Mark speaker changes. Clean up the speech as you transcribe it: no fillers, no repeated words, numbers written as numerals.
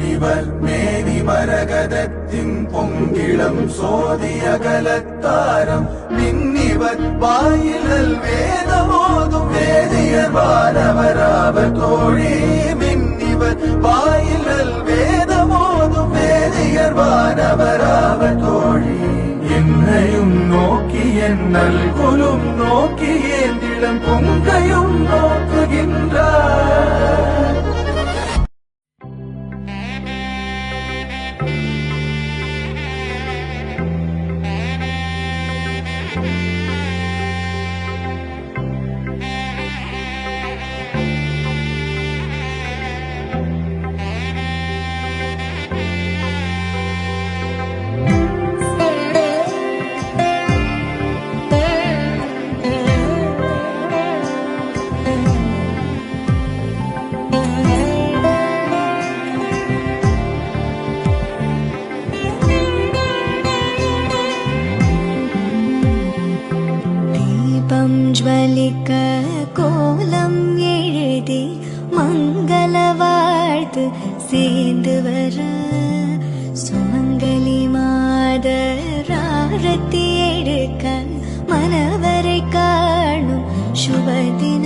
Speaker 1: இவர் மேனி மரகதத்தின் பொங்கிளம் சோதியகலத்தாரம் மின்னிவர் வாயிலல் வேதமோதும் வேதியர் வானவராவர் தோழி மின்னிவர் வாயிலல் வேதமோதும் வேதியர் வானவராவர் தோழி என்னையும் நோக்கி என் நல்குலும் நோக்கி ஏந்திளம் பொங்கையும் நோக்குகின்றார்.
Speaker 2: ज्वलिक कोलम எழுதி மங்கள வாழ்த்து சேர்ந்து வர சுமங்கலி மாதர் ஆரத்தி எடுக்க மனவரை காணும் சுபதின